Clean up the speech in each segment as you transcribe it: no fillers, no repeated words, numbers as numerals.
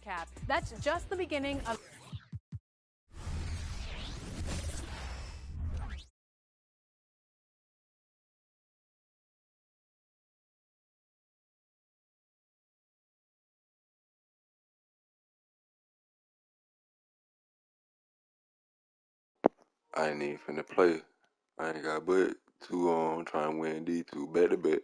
cap. That's just the beginning of... I ain't even finna play. I ain't got but two on trying to win these two back to back.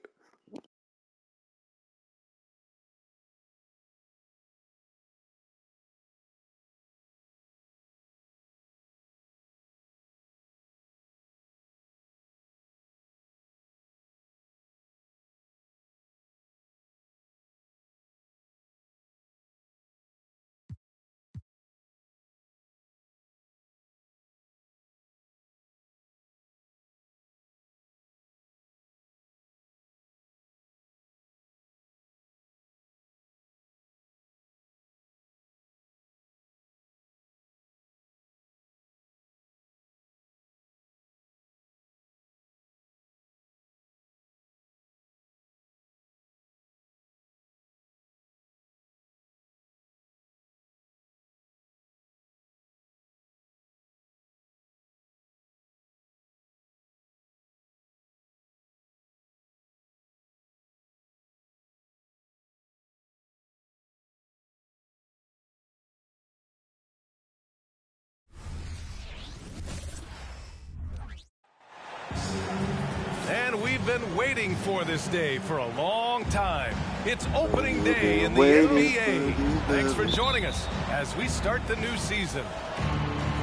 And we've been waiting for this day for a long time. It's opening day in the NBA. Thanks for joining us as we start the new season.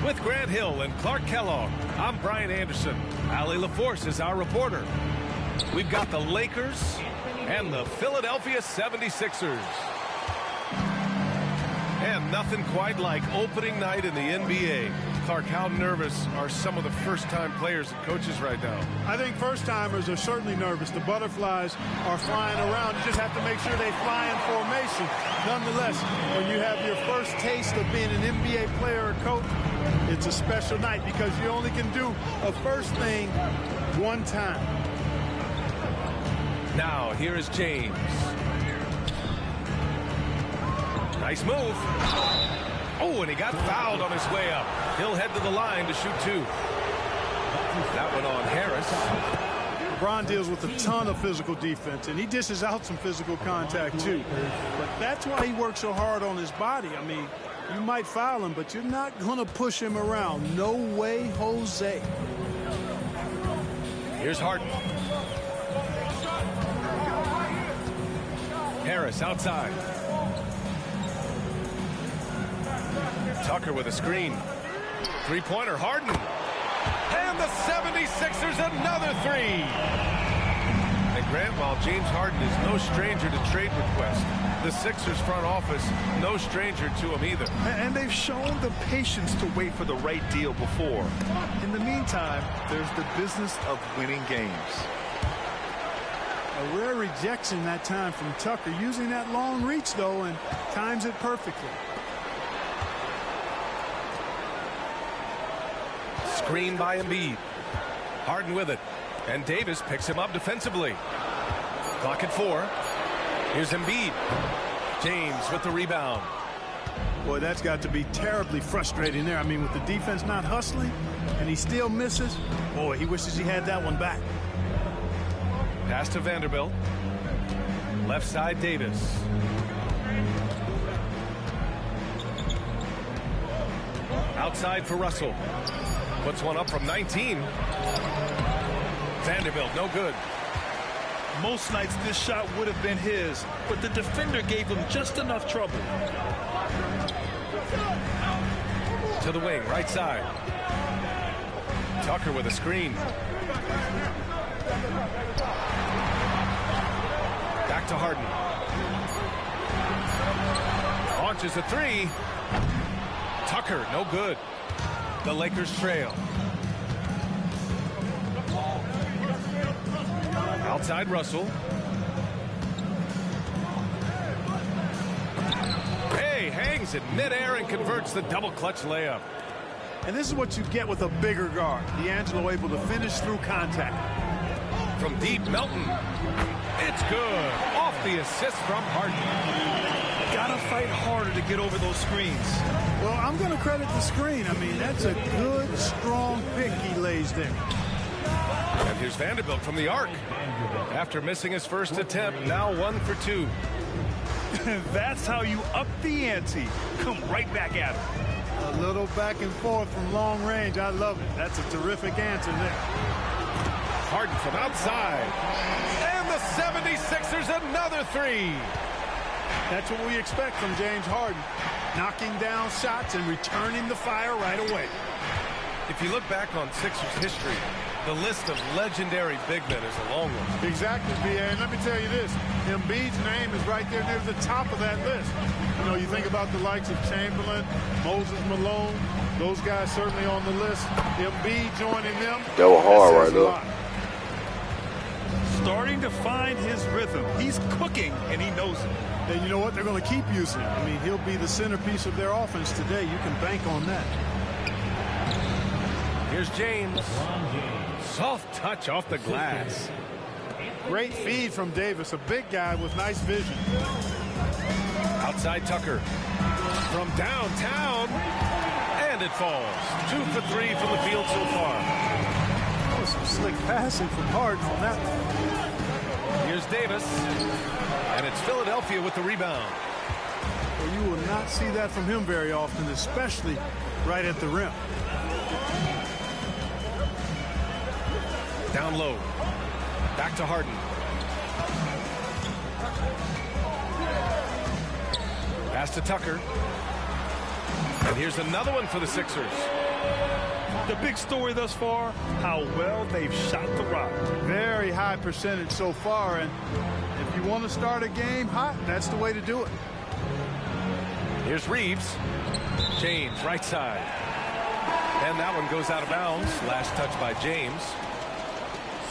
With Grant Hill and Clark Kellogg, I'm Brian Anderson. Allie LaForce is our reporter. We've got the Lakers and the Philadelphia 76ers. And nothing quite like opening night in the NBA. Clark, how nervous are some of the first-time players and coaches right now? I think first-timers are certainly nervous. The butterflies are flying around. You just have to make sure they fly in formation. Nonetheless, when you have your first taste of being an NBA player or coach, it's a special night because you only can do a first thing one time. Now, here is James. Nice move. Oh, and he got fouled on his way up. He'll head to the line to shoot two. That one on Harris. LeBron deals with a ton of physical defense, and he dishes out some physical contact, too. But that's why he works so hard on his body. I mean, you might foul him, but you're not going to push him around. No way, Jose. Here's Harden. Harris outside. Tucker with a screen. Three-pointer, Harden. And the 76ers another three. And Grant, while James Harden is no stranger to trade requests, the Sixers front office no stranger to him either. And they've shown the patience to wait for the right deal before. In the meantime, there's the business of winning games. A rare rejection that time from Tucker, using that long reach, though, and times it perfectly. Screen by Embiid. Harden with it. And Davis picks him up defensively. Clock at 4. Here's Embiid. James with the rebound. Boy, that's got to be terribly frustrating there. I mean, with the defense not hustling and he still misses, boy, he wishes he had that one back. Pass to Vanderbilt. Left side, Davis. Outside for Russell. Puts one up from 19. Vanderbilt, no good. Most nights this shot would have been his, but the defender gave him just enough trouble. To the wing, right side. Tucker with a screen. Back to Harden. Launches a three. Tucker, no good. The Lakers trail. Outside Russell. Hey, hangs in midair and converts the double clutch layup. And this is what you get with a bigger guard. D'Angelo able to finish through contact. From deep, Melton. It's good. Off the assist from Harden. got to fight harder to get over those screens. Well, I'm going to credit the screen. I mean, that's a good, strong pick he lays there. And here's Vanderbilt from the arc. After missing his first attempt, now 1 for 2. That's how you up the ante. Come right back at him. A little back and forth from long range. I love it. That's a terrific answer there. Harden from outside. And the 76ers another 3. That's what we expect from James Harden. Knocking down shots and returning the fire right away. If you look back on Sixers history, the list of legendary big men is a long one. Exactly, B.A. And let me tell you this. Embiid's name is right there near the top of that list. You know, you think about the likes of Chamberlain, Moses Malone, those guys certainly on the list. Embiid joining them. That was hard right there. Starting to find his rhythm. He's cooking, and he knows it. And you know what? They're going to keep using him. I mean, he'll be the centerpiece of their offense today. You can bank on that. Here's James. Soft touch off the glass. Great feed from Davis, a big guy with nice vision. Outside Tucker. From downtown. And it falls. 2 for 3 from the field so far. Oh, some slick passing from Harden on that one. Here's Davis. And it's Philadelphia with the rebound. Well, you will not see that from him very often, especially right at the rim. Down low. Back to Harden. Pass to Tucker. And here's another one for the Sixers. The big story thus far, how well they've shot the rock. Very high percentage so far, and if you want to start a game hot, that's the way to do it. Here's Reeves. James, right side. And that one goes out of bounds. Last touch by James.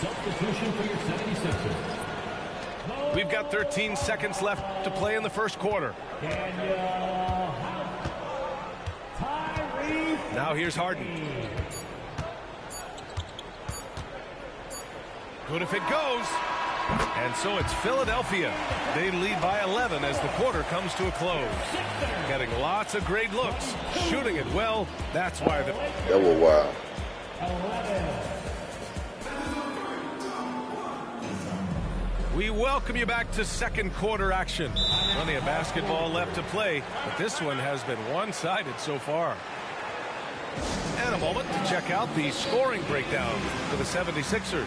Substitution for your 76ers. We've got 13 seconds left to play in the first quarter. Now here's Harden. Good if it goes. And so it's Philadelphia. They lead by 11 as the quarter comes to a close. Getting lots of great looks. Shooting it well. That's why that was wild. We welcome you back to second quarter action. Plenty of basketball left to play, but this one has been one-sided so far. And a moment to check out the scoring breakdown for the 76ers.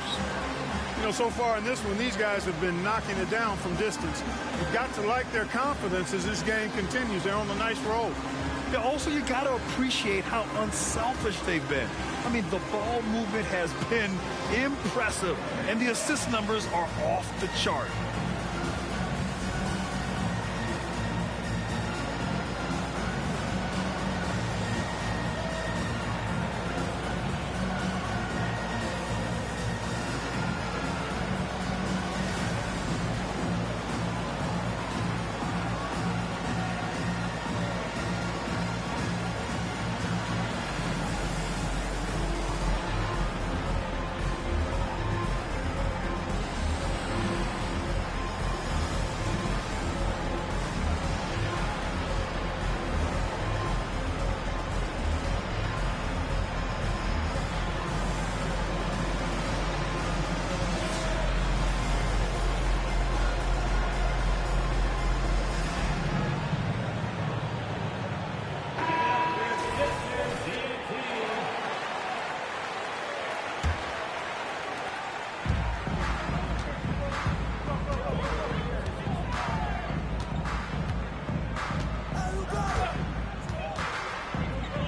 You know, so far in this one, these guys have been knocking it down from distance. You've got to like their confidence as this game continues. They're on a nice roll. Yeah, also, you got to appreciate how unselfish they've been. I mean, the ball movement has been impressive, and the assist numbers are off the chart.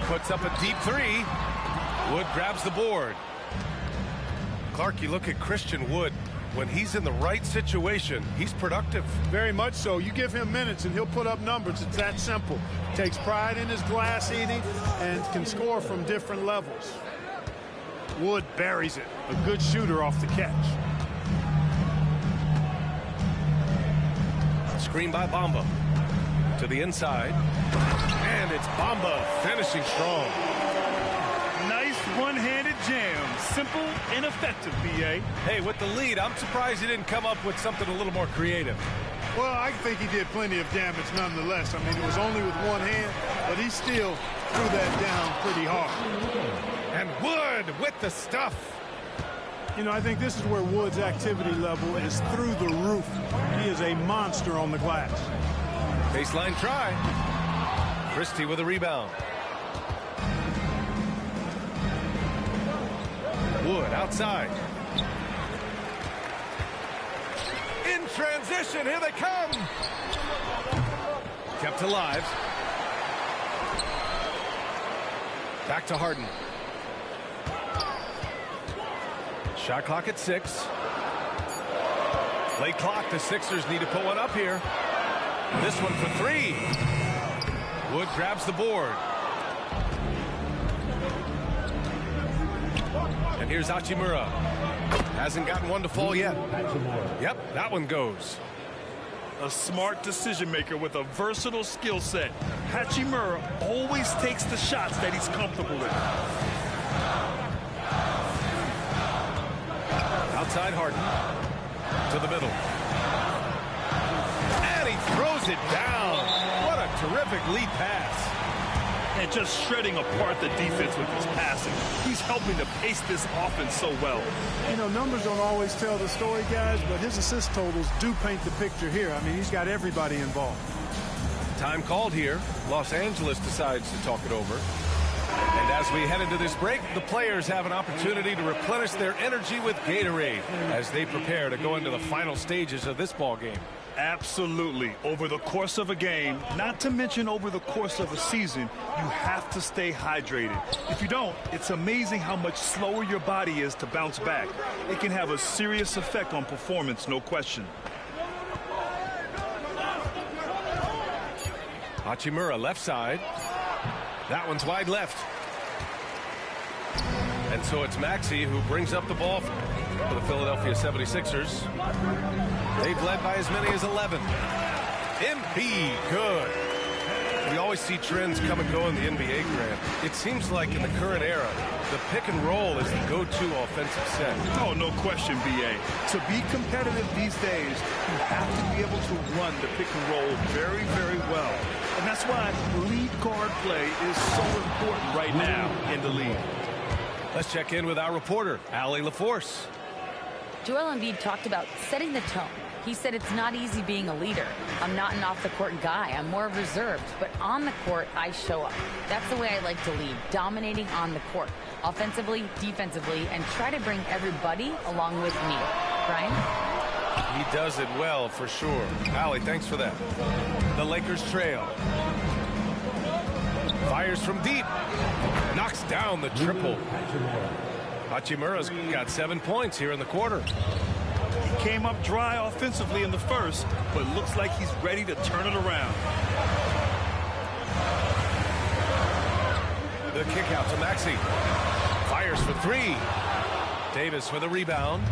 Puts up a deep three. Wood grabs the board. Clark, you look at Christian Wood. When he's in the right situation, he's productive. Very much so. You give him minutes and he'll put up numbers. It's that simple. Takes pride in his glass eating and can score from different levels. Wood buries it. A good shooter off the catch. Screen by Bamba. To the inside. And it's Bamba finishing strong. Nice one-handed jam. Simple and effective, B.A. Hey, with the lead, I'm surprised he didn't come up with something a little more creative. Well, I think he did plenty of damage nonetheless. I mean, it was only with one hand, but he still threw that down pretty hard. And Wood with the stuff. You know, I think this is where Wood's activity level is through the roof. He is a monster on the glass. Baseline try. Christie with a rebound. Wood outside. In transition, here they come. Kept alive. Back to Harden. Shot clock at 6. Late clock. The Sixers need to put one up here. This one for 3. Wood grabs the board. And here's Hachimura. Hasn't gotten one to fall yet. Yep, that one goes. A smart decision maker with a versatile skill set. Hachimura always takes the shots that he's comfortable with. Outside Harden. To the middle. And he throws it down. What a terrific lead pass. And just shredding apart the defense with his passing. He's helping to pace this offense so well. You know, numbers don't always tell the story, guys, but his assist totals do paint the picture here. I mean, he's got everybody involved. Time called here. Los Angeles decides to talk it over. And as we head into this break, the players have an opportunity to replenish their energy with Gatorade as they prepare to go into the final stages of this ball game. Absolutely. Over the course of a game, not to mention over the course of a season, you have to stay hydrated. If you don't, it's amazing how much slower your body is to bounce back. It can have a serious effect on performance, no question. Hachimura left side. That one's wide left. And so it's Maxey who brings up the ball for the Philadelphia 76ers. They've led by as many as 11. Embiid, good. We always see trends come and go in the NBA, Grant. It seems like in the current era, the pick and roll is the go-to offensive set. Oh, no question, B.A. To be competitive these days, you have to be able to run the pick and roll very, very well. And that's why lead guard play is so important right now in the league. Let's check in with our reporter, Allie LaForce. Joel Embiid talked about setting the tone. He said it's not easy being a leader. I'm not an off-the-court guy. I'm more reserved. But on the court, I show up. That's the way I like to lead, dominating on the court, offensively, defensively, and try to bring everybody along with me. Brian? He does it well, for sure. Allie, thanks for that. The Lakers trail. Fires from deep. Knocks down the triple. Hachimura's got 7 points here in the quarter. He came up dry offensively in the first, but looks like he's ready to turn it around. The kick out to Maxey. Fires for 3. Davis with a rebound.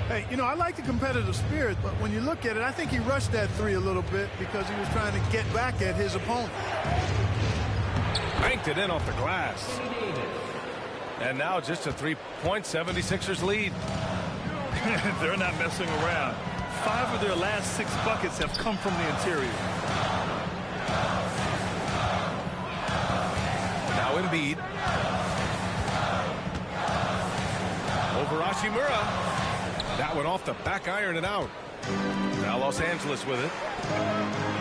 Hey, you know, I like the competitive spirit, but when you look at it, I think he rushed that 3 a little bit because he was trying to get back at his opponent. Banked it in off the glass. And now just a 3-point 76ers lead. They're not messing around. 5 of their last 6 buckets have come from the interior. Now Embiid. Over Hachimura. That one off the back iron and out. Now Los Angeles with it.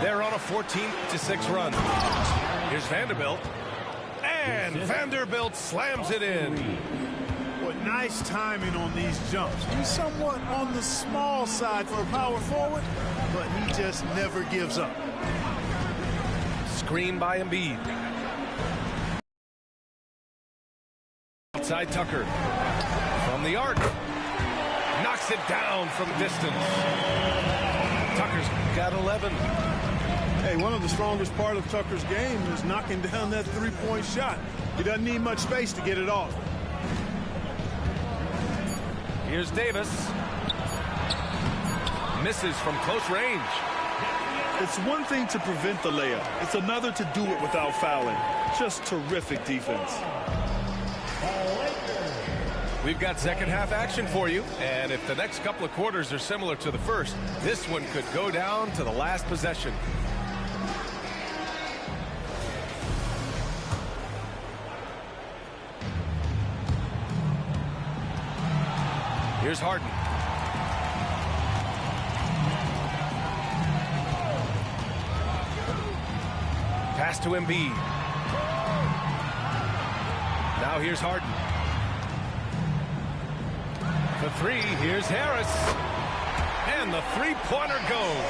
They're on a 14-6 run. Here's Vanderbilt. And Vanderbilt slams it in. What nice timing on these jumps. He's somewhat on the small side for a power forward, but he just never gives up. Screen by Embiid. Outside Tucker. From the arc. Knocks it down from distance. Tucker's got 11. Hey, one of the strongest part of Tucker's game is knocking down that 3-point shot. He doesn't need much space to get it off. Here's Davis. Misses from close range. It's one thing to prevent the layup. It's another to do it without fouling. Just terrific defense. We've got second half action for you, and if the next couple of quarters are similar to the first, this one could go down to the last possession. Here's Harden. Pass to Embiid. Now here's Harden. For three, here's Harris. And the three-pointer goes.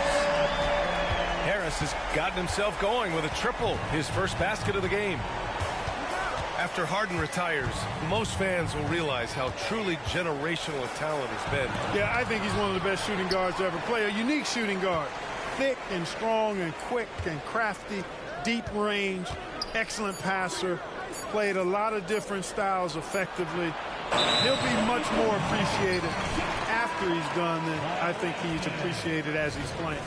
Harris has gotten himself going with a triple, his first basket of the game. After Harden retires, most fans will realize how truly generational a talent has been. Yeah, I think he's one of the best shooting guards to ever play. A unique shooting guard. Thick and strong and quick and crafty, deep range, excellent passer. Played a lot of different styles effectively. He'll be much more appreciated after he's done than I think he's appreciated as he's playing.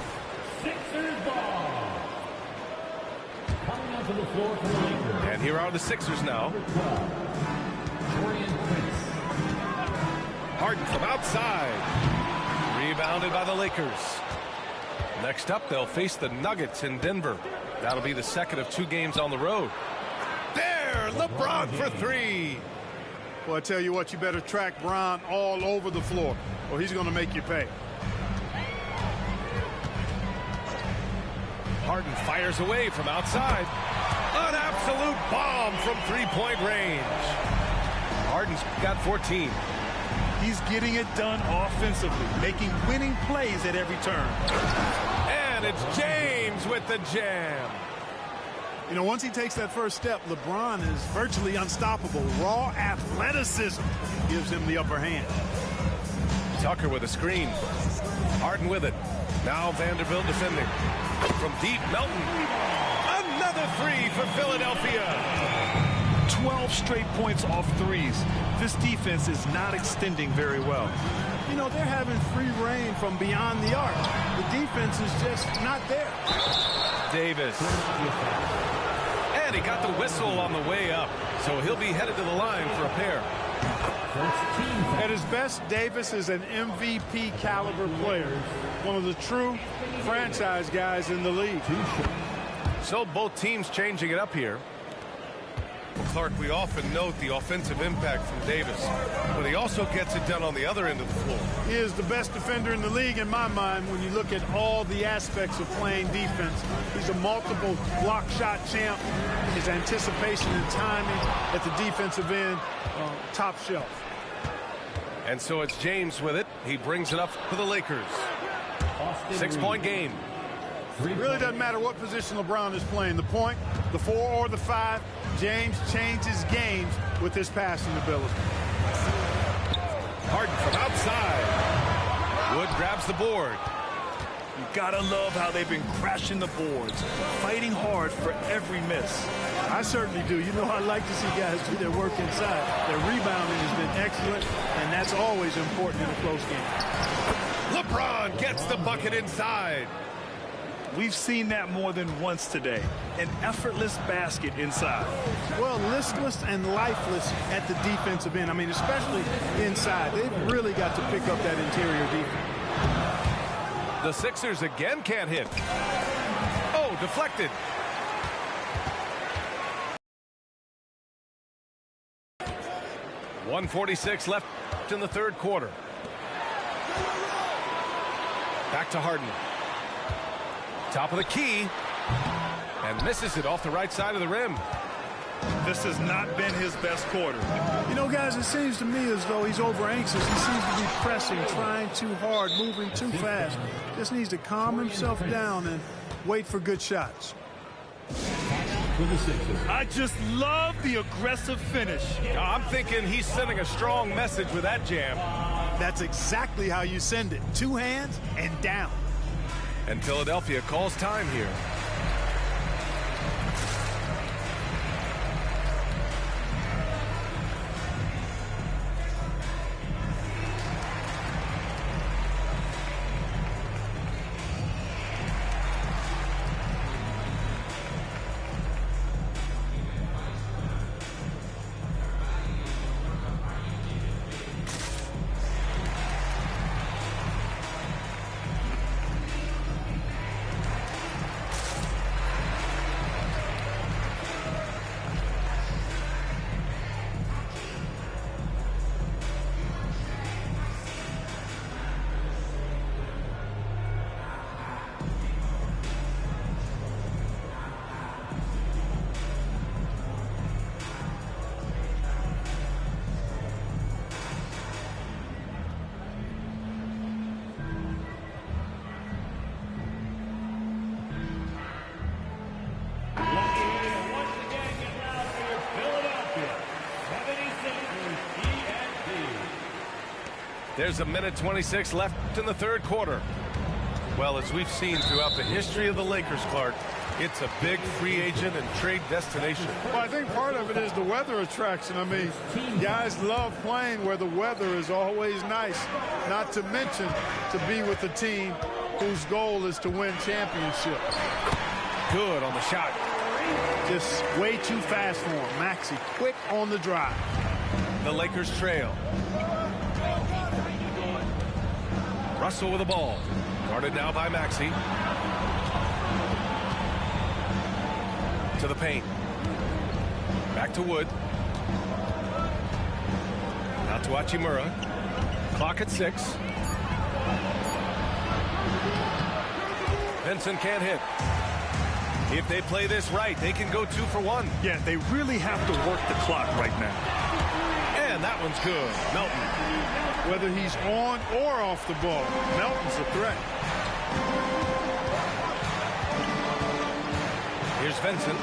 Sixers ball. Coming onto the floor for the Lakers. And here are the Sixers now. Harden from outside. Rebounded by the Lakers. Next up, they'll face the Nuggets in Denver. That'll be the second of 2 games on the road. There, LeBron for three. Well, I tell you what, you better track Bron all over the floor, or he's going to make you pay. Harden fires away from outside. An absolute bomb from three-point range. Harden's got 14. He's getting it done offensively, making winning plays at every turn. And it's James with the jam. You know, once he takes that first step, LeBron is virtually unstoppable. Raw athleticism gives him the upper hand. Tucker with a screen. Harden with it. Now Vanderbilt defending. From deep, Melton. Another three for Philadelphia. 12 straight points off threes. This defense is not extending very well. You know, they're having free reign from beyond the arc. The defense is just not there. Davis. And he got the whistle on the way up, so he'll be headed to the line for a pair. At his best, Davis is an MVP caliber player. One of the true franchise guys in the league. So both teams changing it up here. Well, Clark, we often note the offensive impact from Davis, but he also gets it done on the other end of the floor. He is the best defender in the league in my mind when you look at all the aspects of playing defense. He's a multiple block shot champ. His anticipation and timing at the defensive end, top shelf. And so it's James with it. He brings it up for the Lakers. 6-point game. It really doesn't matter what position LeBron is playing, the point, the 4 or the 5. James changes games with his passing ability. Harden from outside. Wood grabs the board. You gotta love how they've been crashing the boards, fighting hard for every miss. I certainly do. You know, I like to see guys do their work inside. Their rebounding has been excellent, and that's always important in a close game. LeBron gets the bucket inside. We've seen that more than once today. An effortless basket inside. Well, listless and lifeless at the defensive end. I mean, especially inside. They've really got to pick up that interior defense. The Sixers again can't hit. Oh, deflected. .146 left in the third quarter. Back to Harden. Top of the key. And misses it off the right side of the rim. This has not been his best quarter. You know, guys, it seems to me as though he's over anxious. He seems to be pressing, trying too hard, moving too fast. Just needs to calm himself down and wait for good shots. I just love the aggressive finish. I'm thinking he's sending a strong message with that jam. That's exactly how you send it. 2 hands and down. And Philadelphia calls time here. There's a minute 26 left in the third quarter. Well, as we've seen throughout the history of the Lakers, Clark, it's a big free agent and trade destination. Well, I think part of it is the weather attraction. I mean, guys love playing where the weather is always nice, not to mention to be with a team whose goal is to win championship. Good on the shot. Just way too fast for him. Maxey, quick on the drive. The Lakers trail. Russell with the ball. Guarded now by Maxey. To the paint. Back to Wood. Now to Hachimura. Clock at 6. Vincent can't hit. If they play this right, they can go 2 for 1. Yeah, they really have to work the clock right now. And that one's good. Melton. Whether he's on or off the ball, Melton's a threat. Here's Vincent.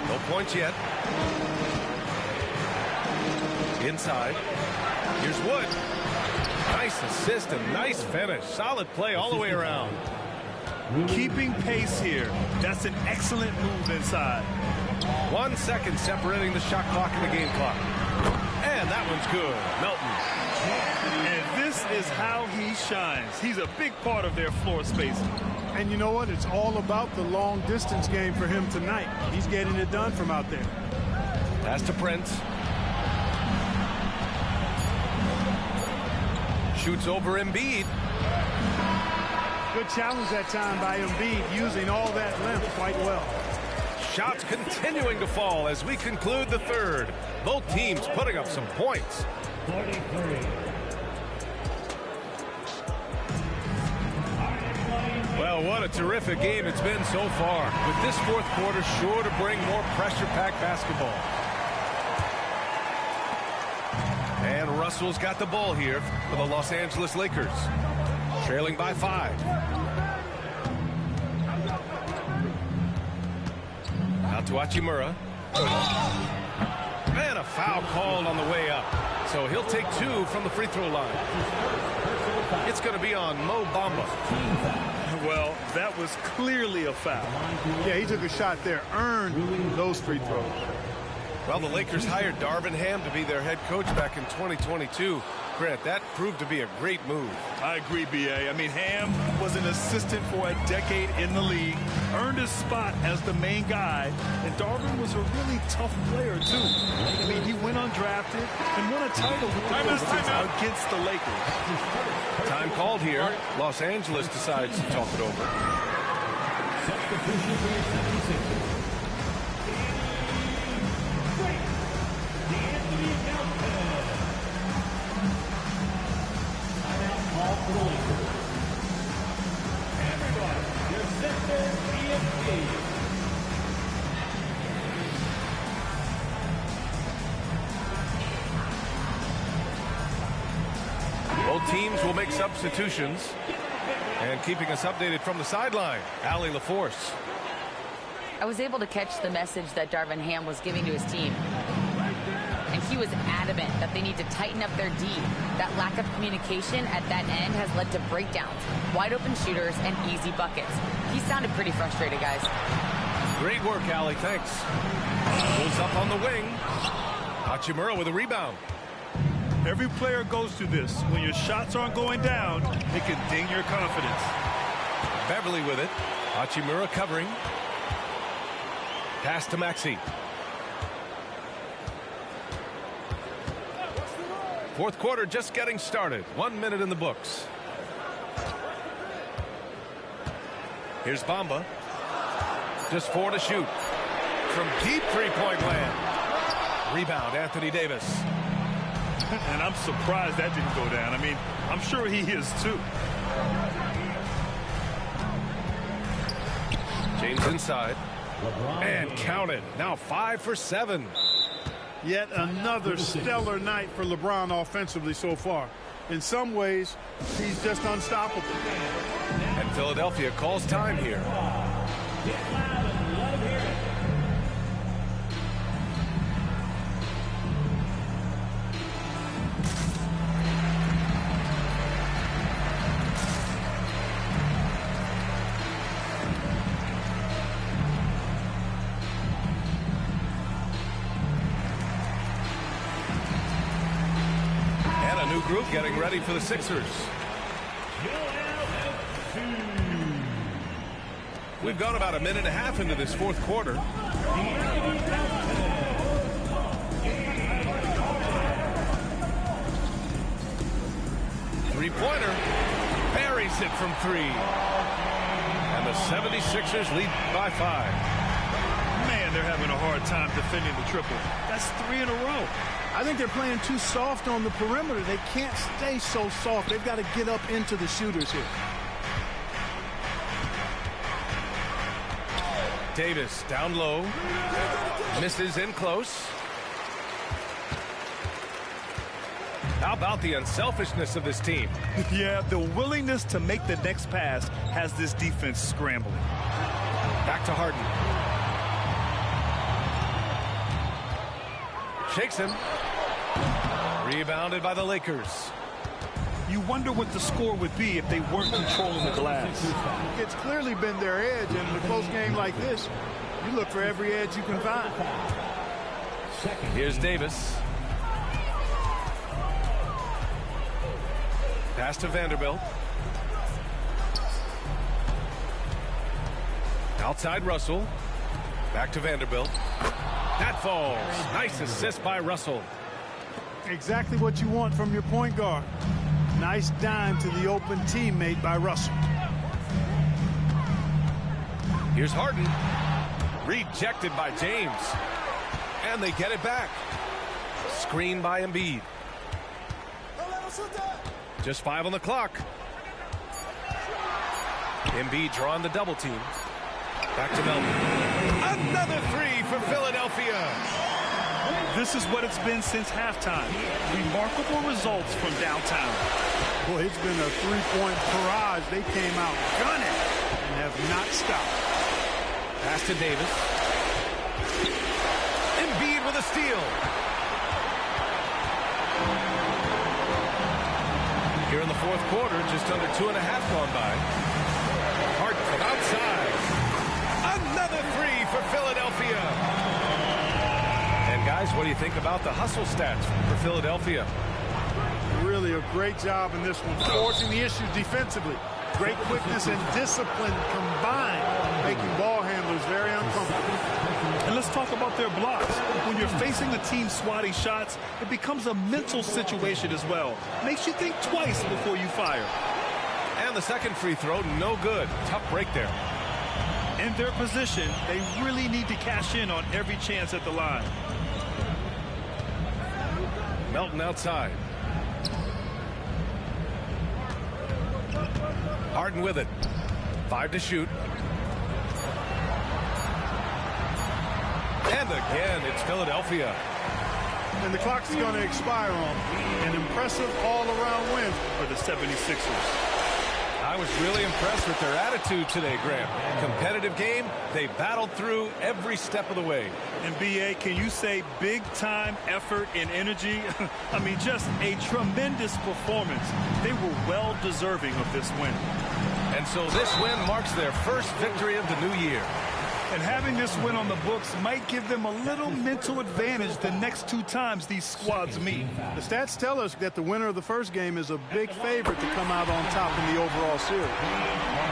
No points yet. Inside. Here's Wood. Nice assist and nice finish. Solid play all the way around. Keeping pace here. That's an excellent move inside. 1 second separating the shot clock and the game clock. And that one's good. Melton. And this is how he shines. He's a big part of their floor spacing. And you know what? It's all about the long distance game for him tonight. He's getting it done from out there. Pass to Prince. Shoots over Embiid. Good challenge that time by Embiid, using all that length quite well. Shots continuing to fall as we conclude the third. Both teams putting up some points. 43. Well, what a terrific game it's been so far. With this fourth quarter sure to bring more pressure-packed basketball. And Russell's got the ball here for the Los Angeles Lakers. Trailing by 5. Out to Hachimura. And a foul called on the way up. So he'll take 2 from the free throw line. It's going to be on Mo Bamba. Well, that was clearly a foul. Yeah, he took a shot there, earned those free throws. Well, the Lakers hired Darvin Ham to be their head coach back in 2022. Grant, that proved to be a great move. I agree, B.A. I mean, Ham was an assistant for a decade in the league, earned his spot as the main guy, and Darvin was a really tough player, too. I mean, he went undrafted and won a title with the Pistons against the Lakers. Time called here. Los Angeles decides to talk it over. Substitution for your 76ers. Both teams will make substitutions. And keeping us updated from the sideline, Allie LaForce. I was able to catch the message that Darvin Ham was giving to his team. And he was adamant that they need to tighten up their D. That lack of communication at that end has led to breakdowns, wide open shooters, and easy buckets. He sounded pretty frustrated, guys. Great work, Allie. Thanks. Pulls up on the wing. Hachimura with a rebound. Every player goes through this. When your shots aren't going down, it can ding your confidence. Beverly with it. Hachimura covering. Pass to Maxey. Fourth quarter just getting started. 1 minute in the books. Here's Bamba. Just 4 to shoot. From deep three-point land. Rebound, Anthony Davis. And I'm surprised that didn't go down. I mean, I'm sure he is too. James inside. And counted. Now 5 for 7. Yet another stellar night for LeBron offensively so far. In some ways, he's just unstoppable. And Philadelphia calls time here. new group getting ready for the Sixers. We've gone about a minute and a half into this fourth quarter. Three-pointer. Buries it from three. And the 76ers lead by 5. Man, they're having a hard time defending the triple. That's 3 in a row. I think they're playing too soft on the perimeter. They can't stay so soft. They've got to get up into the shooters here. Davis down low. Misses in close. How about the unselfishness of this team? Yeah, the willingness to make the next pass has this defense scrambling. Back to Harden. Shakes him. Rebounded by the Lakers. You wonder what the score would be if they weren't controlling the glass. It's clearly been their edge, and in a close game like this, you look for every edge you can find. Here's Davis. Pass to Vanderbilt. Outside Russell. Back to Vanderbilt. That falls. Nice assist by Russell. Exactly what you want from your point guard. Nice dime to the open teammate by Russell. Here's Harden. Rejected by James. And they get it back. Screen by Embiid. Just 5 on the clock. Embiid drawing the double team. Back to Melton. Another 3 for Philadelphia. This is what it's been since halftime. Remarkable results from downtown. Boy, it's been a three-point barrage. They came out gunning and have not stopped. Pass to Davis. Embiid with a steal. Here in the fourth quarter, just under 2.5 gone by. Harden from outside. Another 3 for Philadelphia. And guys, what do you think about the hustle stats for Philadelphia? Really a great job in this one, forcing the issue defensively. Great quickness and discipline combined, making ball handlers very uncomfortable. And let's talk about their blocks. When you're facing a team swatting shots, it becomes a mental situation as well. Makes you think twice before you fire. And the second free throw, no good. Tough break there. In their position, they really need to cash in on every chance at the line. Melton outside. Harden with it. 5 to shoot. And again, it's Philadelphia. And the clock's going to expire on an impressive all-around win For the 76ers. I was really impressed with their attitude today, Graham. Competitive game. They battled through every step of the way. And BA, can you say big-time effort and energy? I mean, just a tremendous performance. They were well deserving of this win. And so this win marks their first victory of the new year. And having this win on the books might give them a little mental advantage the next 2 times these squads meet. The stats tell us that the winner of the first game is a big favorite to come out on top in the overall series.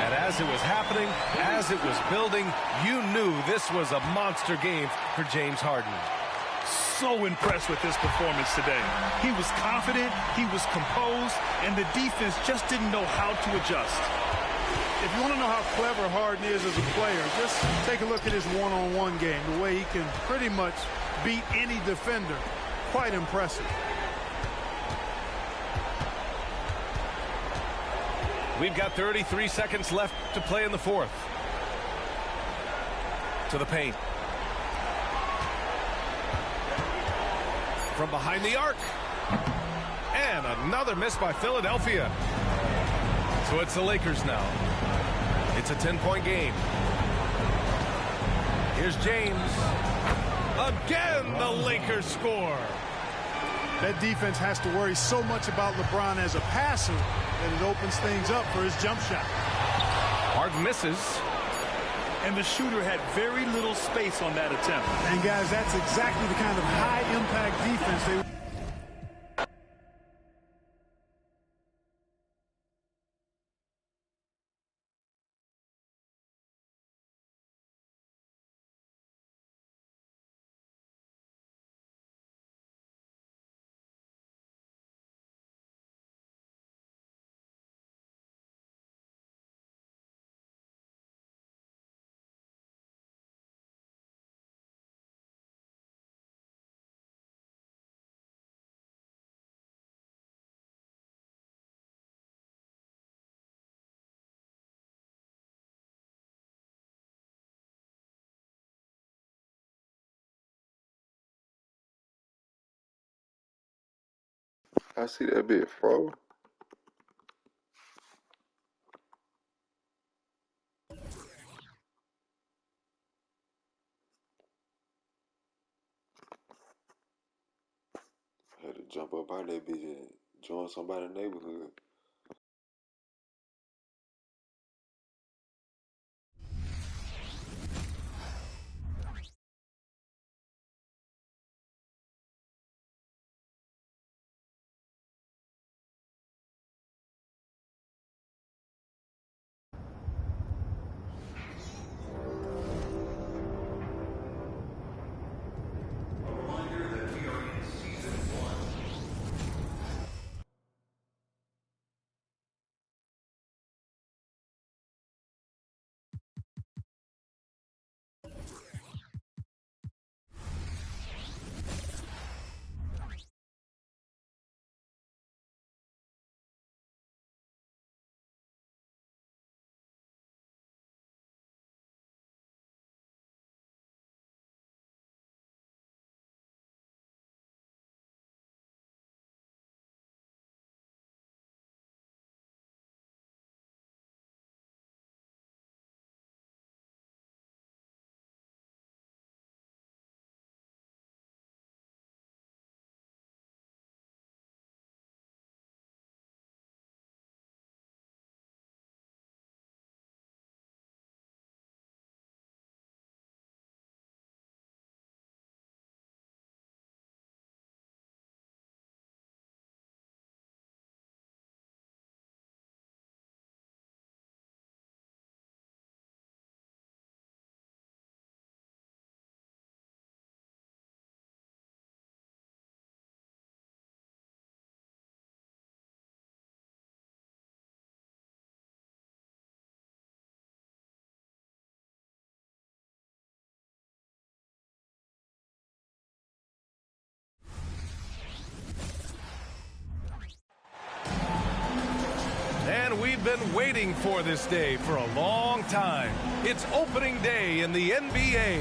And as it was happening, as it was building, you knew this was a monster game for James Harden. So impressed with this performance today. He was confident, he was composed, and the defense just didn't know how to adjust. If you want to know how clever Harden is as a player, just take a look at his one-on-one game, the way he can pretty much beat any defender. Quite impressive. We've got 33 seconds left to play in the fourth. To the paint. From behind the arc. And another miss by Philadelphia. So it's the Lakers now. It's a 10-point game. Here's James. Again, the Lakers score. That defense has to worry so much about LeBron as a passer that it opens things up for his jump shot. Harden misses. And the shooter had very little space on that attempt. And guys, that's exactly the kind of high-impact defense they I see that bit, bro. Had to jump up out that bitch and join somebody's neighborhood. And we've been waiting for this day for a long time. It's opening day in the NBA.